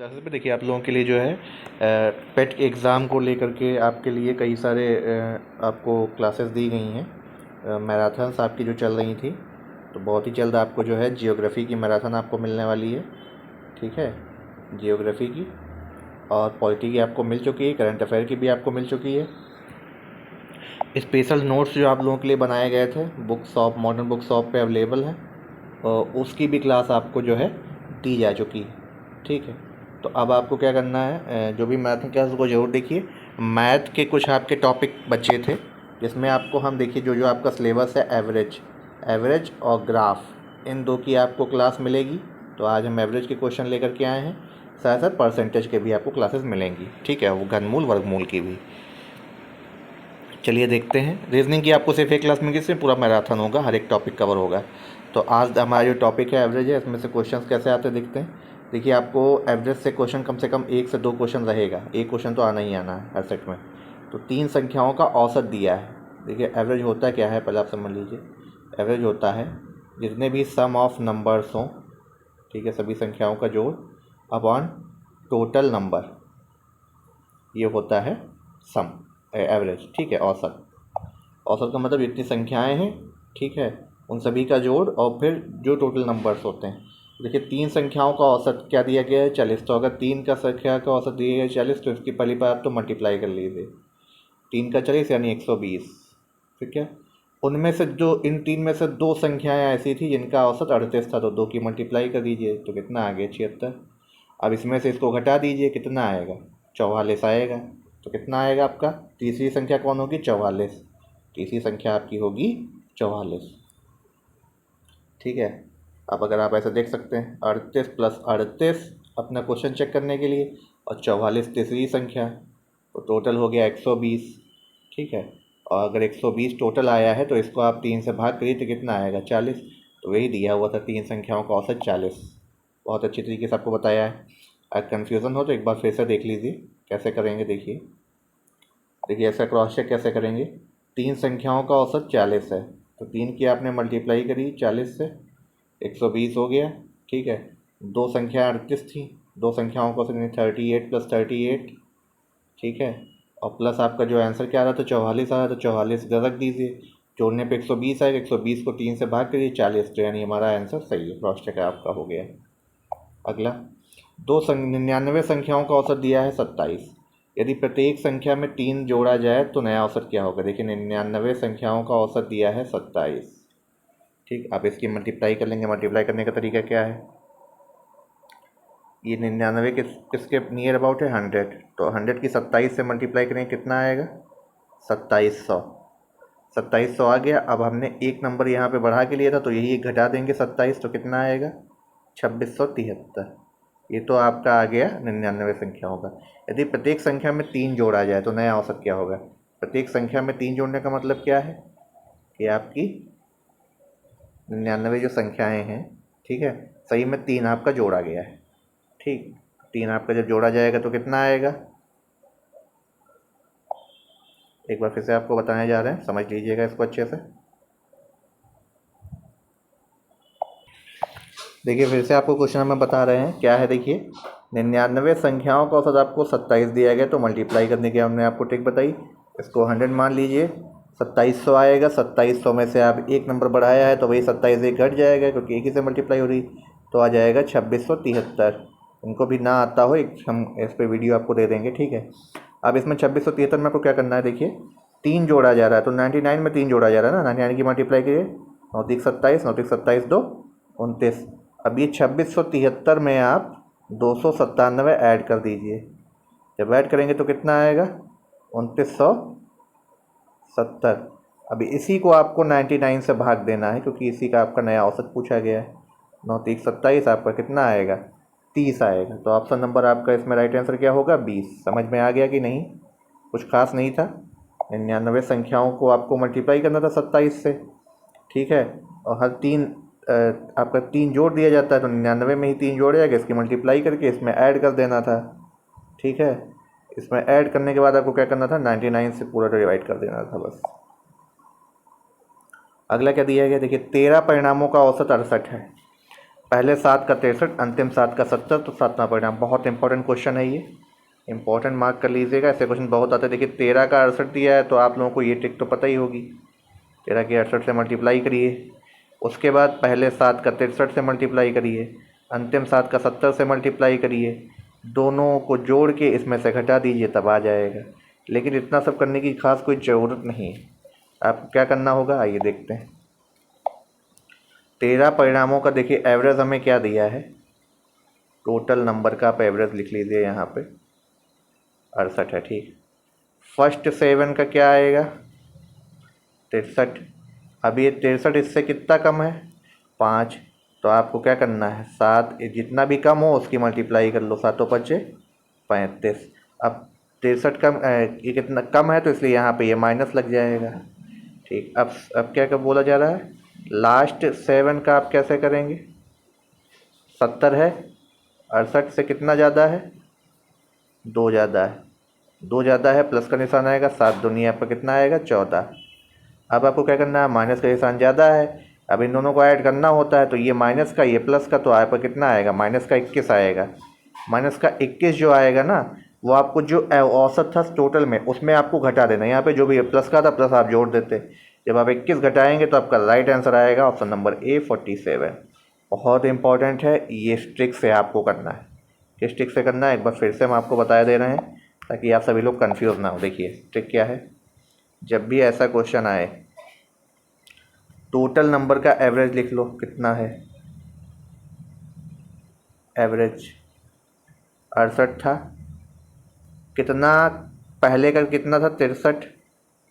Classes में देखिए आप लोगों के लिए जो है पेट एग्ज़ाम को लेकर के आपके लिए कई सारे आपको क्लासेस दी गई हैं। मैराथन्स आपकी जो चल रही थी, तो बहुत ही जल्द आपको जो है जियोग्राफ़ी की मैराथन आपको मिलने वाली है। ठीक है, जियोग्राफ़ी की और पॉलिटी की आपको मिल चुकी है, करंट अफेयर की भी आपको मिल चुकी है। स्पेशल नोट्स जो आप लोगों के लिए बनाए गए थे book shop, modern book shop पे अवेलेबल है, और उसकी भी क्लास आपको जो है दी जा चुकी है। ठीक है, तो अब आपको क्या करना है, जो भी मैथ की क्लास को ज़रूर देखिए। मैथ के कुछ आपके टॉपिक बचे थे, जिसमें आपको हम देखिए जो जो आपका सिलेबस है, एवरेज और ग्राफ, इन दो की आपको क्लास मिलेगी। तो आज हम एवरेज के क्वेश्चन लेकर के आए हैं, साथ साथ परसेंटेज के भी आपको क्लासेस मिलेंगी। ठीक है, वो घनमूल वर्गमूल की भी। चलिए देखते हैं। रीजनिंग की आपको सिर्फ एक क्लास में किसमें पूरा मैराथन होगा, हर एक टॉपिक कवर होगा। तो आज हमारा जो टॉपिक है एवरेज है, इसमें से क्वेश्चंस कैसे आते हैं देखते हैं। देखिए आपको एवरेज से क्वेश्चन कम से कम 1 से 2 क्वेश्चन रहेगा, एक क्वेश्चन तो आना ही आना है हर सेट में। तो 3 संख्याओं का औसत दिया है। देखिए एवरेज होता क्या है, पहले आप समझ लीजिए। एवरेज होता है जितने भी सम ऑफ नंबर्स हों, ठीक है, सभी संख्याओं का जोड़ अपॉन टोटल नंबर, ये होता है सम, एवरेज। ठीक है, औसत। औसत का मतलब जितनी संख्याएं हैं, ठीक है, उन सभी का जोड़ और फिर जो टोटल नंबर्स होते हैं। देखिए 3 संख्याओं का औसत क्या दिया गया है, 40। तो अगर 3 का संख्या का औसत दिया गया है 40, तो इसकी पहली बार तो मल्टीप्लाई कर लीजिए। 3 का 40 यानी 120। ठीक है, उनमें से जो इन 3 में से 2 संख्याएं ऐसी थी जिनका औसत 38 था, तो 2 की मल्टीप्लाई कर दीजिए, तो कितना आ गया, 76। अब इसमें से इसको घटा दीजिए, कितना आएगा, 44 आएगा। तो कितना आएगा आपका, तीसरी संख्या कौन होगी, 44। तीसरी संख्या आपकी होगी 44। ठीक है, अब अगर आप ऐसा देख सकते हैं, 38 प्लस 38 अपना क्वेश्चन चेक करने के लिए, और 44 तीसरी संख्या, तो टोटल हो गया 120। ठीक है, और अगर 120 टोटल आया है तो इसको आप 3 से भाग करिए तो कितना आएगा, 40। तो वही दिया हुआ था, 3 संख्याओं का औसत 40। बहुत अच्छी तरीके से आपको बताया है। अगर कन्फ्यूज़न हो तो एक बार फिर से देख लीजिए कैसे करेंगे। देखिए ऐसा क्रॉस चेक कैसे करेंगे। 3 संख्याओं का औसत 40 है, तो 3 की आपने मल्टीप्लाई करी 40 से, 120 हो गया। ठीक है, 2 संख्या 38 थी, 2 संख्याओं का औसत 38 प्लस 38। ठीक है, और प्लस आपका जो आंसर क्या आ रहा था, 44 आ रहा था, 44 इधर रख दीजिए। जोड़ने पे 120 आएगा, 120 को 3 से भाग करिए 40, तो यानी हमारा आंसर सही है, क्रॉस चेक आपका हो गया। अगला, 99 संख्याओं का औसत दिया है 27। यदि प्रत्येक संख्या में 3 जोड़ा जाए तो नया औसत क्या होगा। देखिए 99 संख्याओं का औसत दिया है 27। ठीक, आप इसकी मल्टीप्लाई कर लेंगे। मल्टीप्लाई करने का तरीका क्या है, ये 99 किसके नियर अबाउट है, 100। तो 100 की 27 से मल्टीप्लाई करेंगे, कितना आएगा, 2700। 2700 आ गया। अब हमने एक नंबर यहाँ पे बढ़ा के लिया था, तो यही घटा देंगे 27, तो कितना आएगा, 2673। ये तो आपका आ गया 99 संख्याओं का। यदि प्रत्येक संख्या में 3 जोड़ा जाए तो नया औसत क्या होगा। प्रत्येक संख्या में 3 जोड़ने का मतलब क्या है कि आपकी 99 जो संख्याएं हैं, ठीक है, सही में 3 आपका जोड़ा गया है। ठीक, 3 आपका जब जोड़ा जाएगा तो कितना आएगा, एक बार फिर से आपको बताने जा रहे हैं, समझ लीजिएगा इसको अच्छे से। देखिए फिर से आपको क्वेश्चन में बता रहे हैं क्या है। देखिए 99 संख्याओं का औसत आपको 27 दिया गया, तो मल्टीप्लाई करने की हमने आपको ट्रिक बताई। इसको 100 मान लीजिए, 2700 आएगा। 2700 में से आप एक नंबर बढ़ाया है तो वही 27 एक घट जाएगा, क्योंकि एक ही से मल्टीप्लाई हो रही, तो आ जाएगा 2673। इनको भी ना आता हो, एक हम इस पर वीडियो आपको दे देंगे। ठीक है, अब इसमें 2673 में आपको क्या करना है, देखिए 3 जोड़ा जा रहा है, तो 99 में 3 जोड़ा जा रहा है ना, 99 की मल्टीप्लाई करिए, 9 3 27, 9 3 27 2 29। अब ये 2673 में आप 297 ऐड कर दीजिए। जब ऐड करेंगे तो कितना आएगा, 2970। अभी इसी को आपको 99 से भाग देना है, क्योंकि इसी का आपका नया औसत पूछा गया है। 9 3 27, आपका कितना आएगा, 30 आएगा। तो ऑप्शन नंबर आपका इसमें राइट आंसर क्या होगा, 20। समझ में आ गया कि नहीं, कुछ खास नहीं था। 99 संख्याओं को आपको मल्टीप्लाई करना था 27 से। ठीक है, और हर 3 आपका 3 जोड़ दिया जाता है, तो 99 में ही 3 जोड़ जाएगा, इसकी मल्टीप्लाई करके इसमें ऐड कर देना था। ठीक है, इसमें ऐड करने के बाद आपको क्या करना था, 99 से पूरा डिवाइड कर देना था बस। अगला क्या दिया गया, देखिए 13 परिणामों का औसत 68 है। पहले 7 का 63, अंतिम 7 का 70, तो 7वां परिणाम। बहुत इंपॉर्टेंट क्वेश्चन है ये, इंपॉर्टेंट मार्क कर लीजिएगा, ऐसे क्वेश्चन बहुत आते हैं। देखिए 13 का 68 दिया है, तो आप लोगों को ये ट्रिक तो पता ही होगी। 13 की 68 से मल्टीप्लाई करिए, उसके बाद पहले 7 का 63 से मल्टीप्लाई करिए, अंतिम 7 का 70 से मल्टीप्लाई करिए, दोनों को जोड़ के इसमें से घटा दीजिए, तब आ जाएगा। लेकिन इतना सब करने की खास कोई ज़रूरत नहीं है। आपको क्या करना होगा, आइए देखते हैं। 13 परिणामों का देखिए एवरेज हमें क्या दिया है, टोटल नंबर का आप एवरेज लिख लीजिए यहाँ पे, 68 है, ठीक। फर्स्ट 7 का क्या आएगा, 63। अब ये 63 इससे कितना कम है, 5। तो आपको क्या करना है, 7 जितना भी कम हो उसकी मल्टीप्लाई कर लो, 7 बचे 35। अब 63 कम ये कितना कम है, तो इसलिए यहाँ पे ये माइनस लग जाएगा, ठीक। अब क्या क्या बोला जा रहा है, लास्ट 7 का आप कैसे करेंगे, 70 है, 68 से कितना ज़्यादा है, 2 ज़्यादा है, 2 ज़्यादा है, प्लस का निशान आएगा, 7 दूनी आपका कितना आएगा, 14। अब आपको क्या करना है, माइनस का निशान ज़्यादा है, अब इन दोनों को ऐड करना होता है, तो ये माइनस का ये प्लस का, तो आपका कितना आएगा, माइनस का 21 आएगा। माइनस का 21 जो आएगा ना, वो आपको जो औसत था टोटल में, उसमें आपको घटा देना। यहाँ पे जो भी प्लस का था, प्लस आप जोड़ देते। जब आप 21 घटाएंगे तो आपका राइट आंसर आएगा ऑप्शन नंबर ए 47। बहुत इंपॉर्टेंट है, ये ट्रिक से आपको करना है। किस ट्रिक से करना है, एक बार फिर से हम आपको बता दे रहे हैं, ताकि आप सभी लोग कन्फ्यूज़ ना हो। देखिए ट्रिक क्या है, जब भी ऐसा क्वेश्चन आए, टोटल नंबर का एवरेज लिख लो, कितना है एवरेज, 68 था, कितना पहले का कितना था, 63,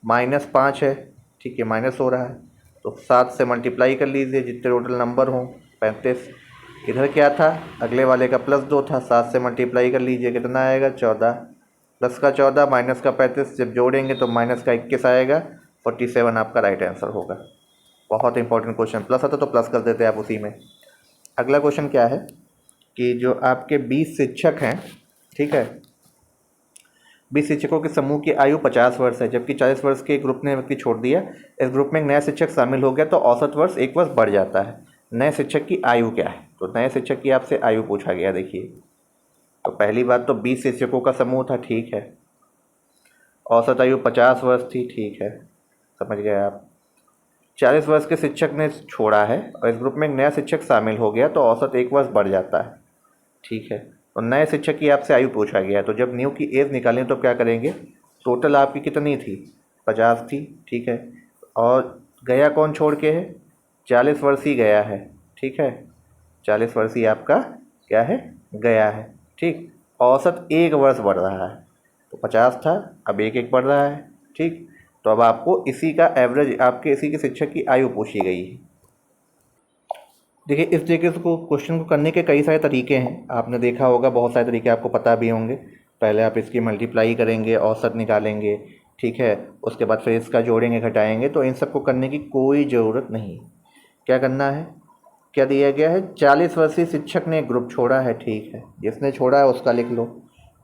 माइनस 5 है, ठीक है, माइनस हो रहा है, तो 7 से मल्टीप्लाई कर लीजिए, जितने टोटल नंबर हों, 35। इधर क्या था, अगले वाले का प्लस 2 था, 7 से मल्टीप्लाई कर लीजिए, कितना आएगा, 14। प्लस का 14 माइनस का 35, जब जोड़ेंगे तो माइनस का 21 आएगा, 47 आपका राइट आंसर होगा। बहुत इंपॉर्टेंट क्वेश्चन, प्लस आता तो प्लस कर देते आप उसी में। अगला क्वेश्चन क्या है कि जो आपके 20 शिक्षक हैं, ठीक है, 20 शिक्षकों के समूह की आयु 50 वर्ष है, जबकि 40 वर्ष के एक ग्रुप ने व्यक्ति छोड़ दिया। इस ग्रुप में एक नया शिक्षक शामिल हो गया, तो औसत वर्ष 1 वर्ष बढ़ जाता है। नए शिक्षक की आयु क्या है, तो नए शिक्षक की आपसे आयु पूछा गया। देखिए तो पहली बात तो 20 शिक्षकों का समूह था, ठीक है, औसत आयु 50 वर्ष थी, ठीक है, समझ गए आप। 40 वर्ष के शिक्षक ने छोड़ा है और इस ग्रुप में एक नया शिक्षक शामिल हो गया, तो औसत 1 वर्ष बढ़ जाता है, ठीक है। तो नए शिक्षक की आपसे आयु पूछा गया है, तो जब न्यू की एज निकालें तो क्या करेंगे, टोटल आपकी कितनी थी, 50 थी, ठीक है, और गया कौन छोड़ के है, 40 वर्ष ही गया है, ठीक है, 40 वर्ष ही आपका क्या है, गया है, ठीक। औसत 1 वर्ष बढ़ रहा है, तो 50 था, अब 1 बढ़ रहा है, ठीक। तो अब आपको इसी का एवरेज, आपके इसी के शिक्षक की आयु पूछी गई है। देखिए इस तरीके से क्वेश्चन को करने के कई सारे तरीके हैं, आपने देखा होगा, बहुत सारे तरीके आपको पता भी होंगे। पहले आप इसकी मल्टीप्लाई करेंगे, औसत निकालेंगे, ठीक है, उसके बाद फिर इसका जोड़ेंगे घटाएंगे। तो इन सबको करने की कोई ज़रूरत नहीं। क्या करना है, क्या दिया गया है, 40 वर्षीय शिक्षक ने एक ग्रुप छोड़ा है, ठीक है, जिसने छोड़ा है उसका लिख लो,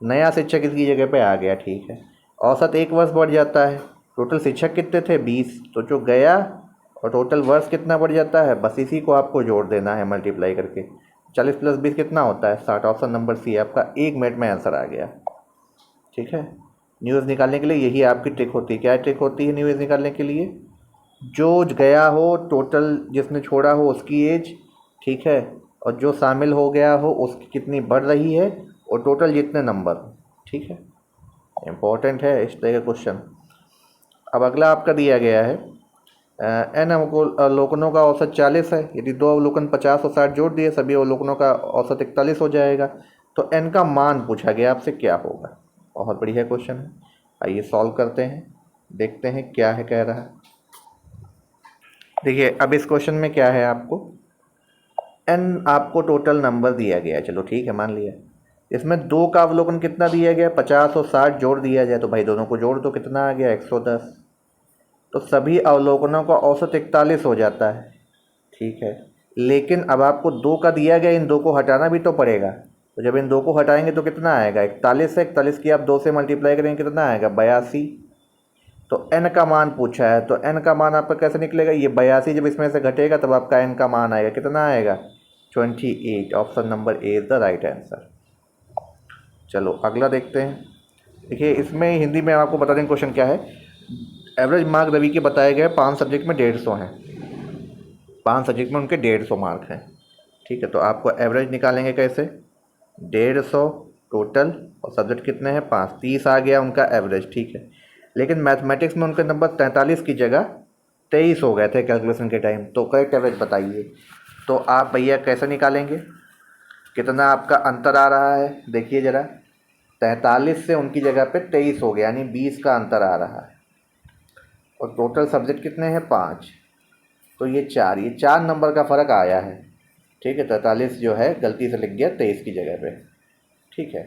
नया शिक्षक इसकी जगह पे आ गया, ठीक है, औसत 1 वर्ष बढ़ जाता है। टोटल शिक्षक कितने थे, 20, तो जो गया और टोटल वर्ष कितना बढ़ जाता है, बस इसी को आपको जोड़ देना है मल्टीप्लाई करके। 40 प्लस 20 कितना होता है, 60। ऑप्शन नंबर सी आपका 1 मिनट में आंसर आ गया, ठीक है। न्यूज़ निकालने के लिए यही आपकी ट्रिक होती है। क्या ट्रिक होती है न्यूज़ निकालने के लिए, जो गया हो, टोटल जिसने छोड़ा हो उसकी एज, ठीक है, और जो शामिल हो गया हो उसकी कितनी बढ़ रही है, और टोटल जितने नंबर, ठीक है। इम्पोर्टेंट है इस तरह का क्वेश्चन। अब अगला आपका दिया गया है, एन अवलोकनों का औसत 40 है, यदि 2 अवलोकन 50 और 60 जोड़ दिए, सभी अवलोकनों का औसत 41 हो जाएगा। तो एन का मान पूछा गया आपसे, क्या होगा। बहुत बढ़िया क्वेश्चन है, आइए सॉल्व करते हैं, देखते हैं क्या है कह रहा है। देखिए अब इस क्वेश्चन में क्या है, आपको एन आपको टोटल नंबर दिया गया है, चलो ठीक है, मान लिया। इसमें 2 का अवलोकन कितना दिया गया, 50 और 60 जोड़ दिया जाए, तो भाई दोनों को जोड़ दो, कितना आ गया, 110। तो सभी अवलोकनों का औसत 41 हो जाता है, ठीक है। लेकिन अब आपको 2 का दिया गया, इन 2 को हटाना भी तो पड़ेगा। तो जब इन 2 को हटाएंगे तो कितना आएगा, 41 है, 41 की आप 2 से मल्टीप्लाई करेंगे, कितना आएगा, 82। तो एन का मान पूछा है, तो एन का मान आपका कैसे निकलेगा, ये 82 जब इसमें से घटेगा तब आपका एन का मान आएगा, कितना आएगा, 28। Option number A is the right answer. चलो अगला देखते हैं। देखिए इसमें हिंदी में आपको बता दें क्वेश्चन क्या है। एवरेज मार्क रवि के बताए गए 5 सब्जेक्ट में 150 हैं। 5 सब्जेक्ट में उनके 150 मार्क हैं। ठीक है, तो आपको एवरेज निकालेंगे कैसे? 150 टोटल और सब्जेक्ट कितने हैं? 5, 30 आ गया उनका एवरेज। ठीक है, लेकिन मैथमेटिक्स में उनके नंबर 43 की जगह 23 हो गए थे कैलकुलेशन के टाइम। तो करेक्ट एवरेज बताइए। तो आप भैया कैसे निकालेंगे? कितना आपका अंतर आ रहा है देखिए ज़रा। 43 से उनकी जगह पे 23 हो गया, यानी 20 का अंतर आ रहा है। और टोटल सब्जेक्ट कितने हैं? 5, तो ये 4, ये 4 नंबर का फ़र्क आया है। ठीक है, 43 जो है गलती से लिख गया 23 की जगह पे। ठीक है,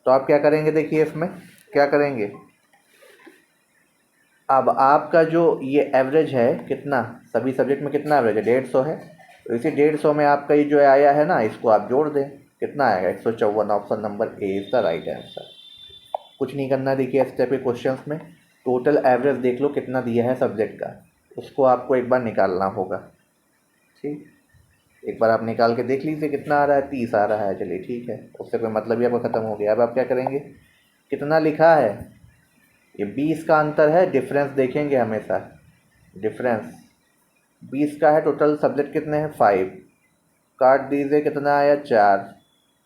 तो आप क्या करेंगे? देखिए इसमें क्या करेंगे। अब आपका जो ये एवरेज है कितना, सभी सब्जेक्ट में कितना एवरेज है? 150 है। तो इसी 150 में आपका ये जो आया है ना, इसको आप जोड़ दें। कितना आएगा? 154। Option number A is the right answer. कुछ नहीं करना। देखिए इस टाइप के क्वेश्चंस में टोटल एवरेज देख लो कितना दिया है सब्जेक्ट का, उसको आपको एक बार निकालना होगा। ठीक, एक बार आप निकाल के देख लीजिए कितना आ रहा है। 30 आ रहा है। चलिए ठीक है, उससे कोई मतलब ही आपका ख़त्म हो गया। अब आप क्या करेंगे? कितना लिखा है? ये 20 का अंतर है, डिफरेंस देखेंगे हमेशा। डिफरेंस 20 का है। टोटल सब्जेक्ट कितने हैं? 5। काट दीजिए, कितना आया? 4।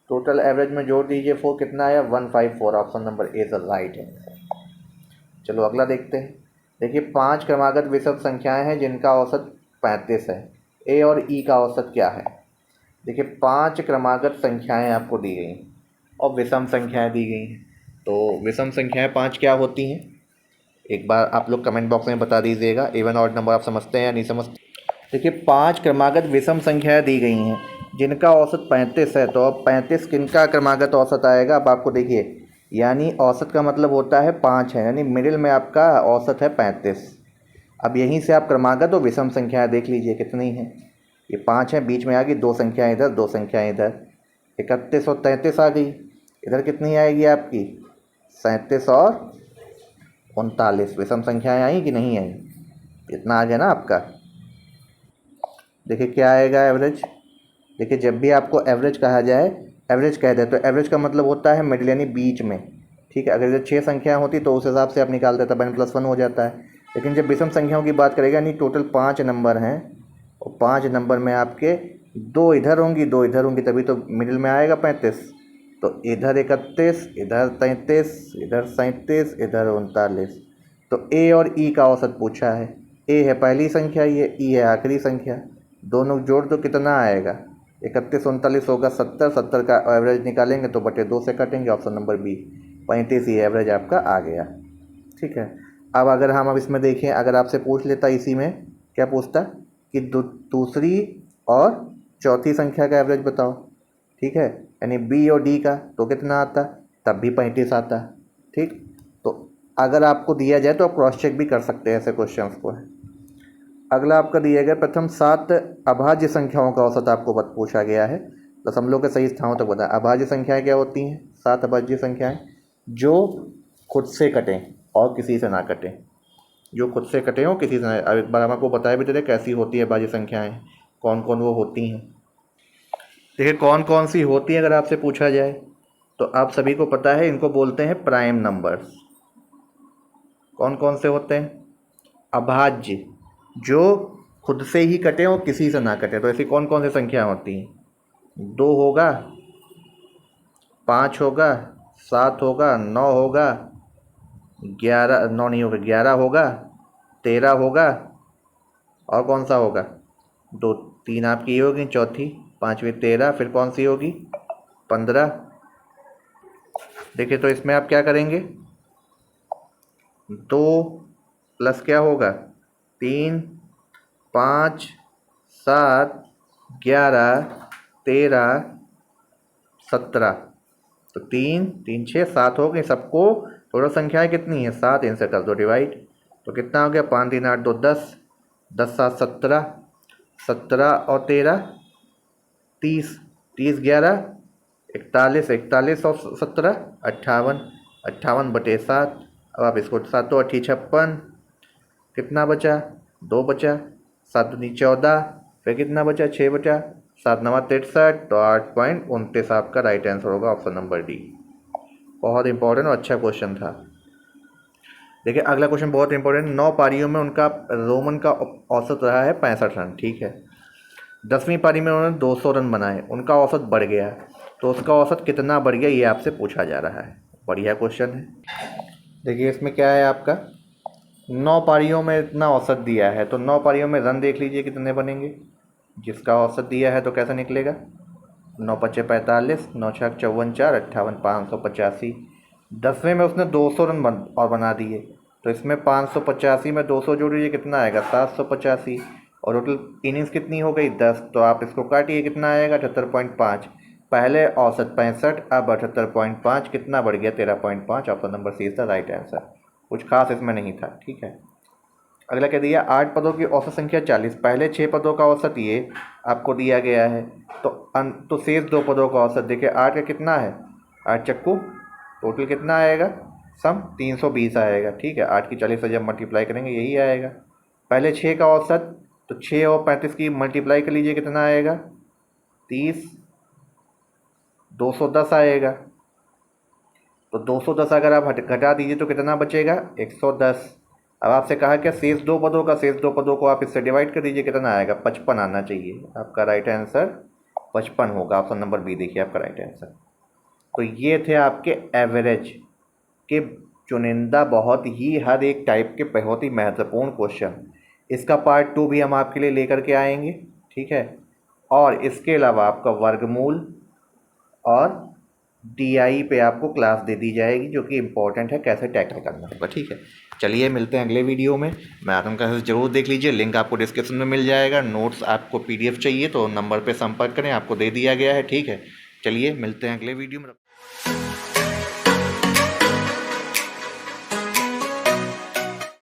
टोटल एवरेज में जोड़ दीजिए 4, कितना आया? 154। Option number A is right answer. चलो अगला देखते हैं। देखिए 5 क्रमागत विषम संख्याएं हैं जिनका औसत 35 है। ए और ई का औसत क्या है? देखिए 5 क्रमागत संख्याएं आपको दी गई और विषम संख्याएं दी गई हैं। तो विषम संख्याएं 5 क्या होती हैं? एक बार आप लोग कमेंट बॉक्स में बता दीजिएगा। इवन ऑड नंबर आप समझते हैं या नहीं समझते? देखिए 5 क्रमागत विषम संख्याएं दी गई हैं जिनका औसत 35 है। तो अब 35 किनका क्रमागत औसत आएगा? अब आपको देखिए, यानी औसत का मतलब होता है 5 है, यानी मिडिल में आपका औसत है 35। अब यहीं से आप क्रमागत और विषम संख्याएं देख लीजिए कितनी हैं। ये 5 है, बीच में आ गई 2 संख्याएं इधर, 2 संख्याएं इधर। 31 और 33 आ गई। इधर कितनी आएगी आपकी? 37 और 39। विषम संख्याएं आई कि नहीं आई? इतना आ गया ना आपका। देखिए क्या आएगा एवरेज। देखिए जब भी आपको एवरेज कहा जाए, एवरेज कह दे, तो एवरेज का मतलब होता है मिडिल, यानी बीच में। ठीक है, अगर जब 6 संख्या होती तो उस हिसाब से आप निकाल देता, n+1 हो जाता है। लेकिन जब विषम संख्याओं की बात करेगा, यानी टोटल 5 नंबर हैं और 5 नंबर में आपके 2 इधर होंगी, 2 इधर होंगी, तभी तो मिडिल में आएगा 35। तो इधर 31, इधर 33, इधर 37, इधर 39। तो ए और ई का औसत पूछा है। ए है पहली संख्या, ये ई है आखिरी संख्या। दोनों जोड़ दो, कितना आएगा? 31 39 होगा 70। 70 का एवरेज निकालेंगे तो बटे 2 से काटेंगे। ऑप्शन नंबर बी 35 ही एवरेज आपका आ गया। ठीक है, अब अगर हम अब इसमें देखें, अगर आपसे पूछ लेता इसी में, क्या पूछता कि दूसरी और चौथी संख्या का एवरेज बताओ। ठीक है, यानी बी और डी का, तो कितना आता? तब भी 35 आता। ठीक, तो अगर आपको दिया जाए तो आप क्रॉस चेक भी कर सकते हैं ऐसे क्वेश्चंस को। अगला आपका दिया गया प्रथम 7 अभाज्य संख्याओं का औसत आपको पूछा गया है। दशमलव के सही स्थानों तक बताएं। अभाज्य संख्याएं क्या होती हैं? 7 अभाज्य संख्याएं जो खुद से कटें और किसी से ना कटें। जो खुद से कटें और किसी से ना। अब एक बार हम आपको बताया भी दे रहे कैसी होती है अभाज्य संख्याएं, कौन कौन वो होती हैं। देखिए कौन कौन सी होती हैं अगर आपसे पूछा जाए तो आप सभी को पता है, इनको बोलते हैं प्राइम नंबर्स। कौन कौन से होते हैं? अभाज्य, जो खुद से ही कटे और किसी से ना कटे। तो ऐसी कौन कौन सी संख्या होती हैं? 2 होगा, 5 होगा, 7 होगा, 9 होगा, 11, 9 नहीं होगा, 11 होगा, 13 होगा, और कौन सा होगा? 2 3 आपकी ये होगी, चौथी 5वीं 13, फिर कौन सी होगी? 15। देखिए तो इसमें आप क्या करेंगे? 2 प्लस क्या होगा? 3, 5, 7, 11, 13, 17। तो 3 3 6 7 हो गए सबको। टोटल संख्याएं कितनी है? 7। इनसे कर दो डिवाइड, तो कितना हो गया? 5 3 8 2 10, 10 7 17, 17 और 13 30, 30 11 41, 41 और 17 58, 58/7। अब आप इसको 7 8 56, कितना बचा? 2 बचा। 7 दूनी 14, फिर कितना बचा, 6 बचा, 7×9 = 63, तो 8.29 आपका राइट आंसर होगा ऑप्शन नंबर डी। बहुत इंपॉर्टेंट और अच्छा क्वेश्चन था। देखिए अगला क्वेश्चन बहुत इंपॉर्टेंट। 9 पारियों में उनका रोमन का औसत रहा है 65 रन, ठीक है। 10वीं पारी में उन्होंने 200 रन बनाए, उनका औसत बढ़ गया, तो उसका औसत कितना बढ़ गया ये आपसे पूछा जा रहा है। बढ़िया क्वेश्चन है। देखिए इसमें क्या है आपका, 9 पारियों में इतना औसत दिया है, तो 9 पारियों में रन देख लीजिए कितने बनेंगे। जिसका औसत दिया है तो कैसे निकलेगा, 9×5 = 45, 9×6 = 54, 4 58, 585। 10वें में उसने 200 रन और बना दिए, तो इसमें 585 में 200 जोड़िए कितना आएगा, 785। और टोटल इनिंग्स कितनी हो गई, 10, तो आप इसको काटिए कितना आएगा, 78.5। पहले औसत 65, अब 78.5, कितना बढ़ गया, 13.5। Option number C is the right answer. कुछ खास इसमें नहीं था, ठीक है। अगला क्या दिया, 8 पदों की औसत संख्या 40, पहले 6 पदों का औसत ये आपको दिया गया है, तो शेष 2 पदों का औसत देखिए 8 का कितना है, 8 चक्कू टोटल कितना आएगा, सम 320 आएगा, ठीक है। 8 की 40 से जब मल्टीप्लाई करेंगे यही आएगा। पहले 6 का औसत, तो 6 और 35 की मल्टीप्लाई कर लीजिए कितना आएगा, 30, 210 आएगा। तो 210 अगर आप घटा दीजिए तो कितना बचेगा, 110। अब आपसे कहा क्या, शेष 2 पदों का, शेष 2 पदों को आप इससे डिवाइड कर दीजिए कितना आएगा, 55 आना चाहिए। आपका राइट आंसर 55 होगा। ऑप्शन नंबर बी देखिए आपका राइट आंसर। तो ये थे आपके एवरेज के चुनिंदा बहुत ही हर एक टाइप के बहुत ही महत्वपूर्ण क्वेश्चन। इसका पार्ट 2 भी हम आपके लिए लेकर के आएंगे, ठीक है। और इसके अलावा आपका वर्गमूल और DI पे आपको क्लास दे दी जाएगी, जो कि इम्पोर्टेंट है, कैसे टैकल करना होगा, ठीक है। चलिए मिलते हैं अगले वीडियो में। मैराथन क्लासेस जरूर देख लीजिए, लिंक आपको डिस्क्रिप्शन में मिल जाएगा। नोट्स आपको PDF चाहिए तो नंबर पे संपर्क करें, आपको दे दिया गया है, ठीक है। चलिए मिलते हैं अगले वीडियो में।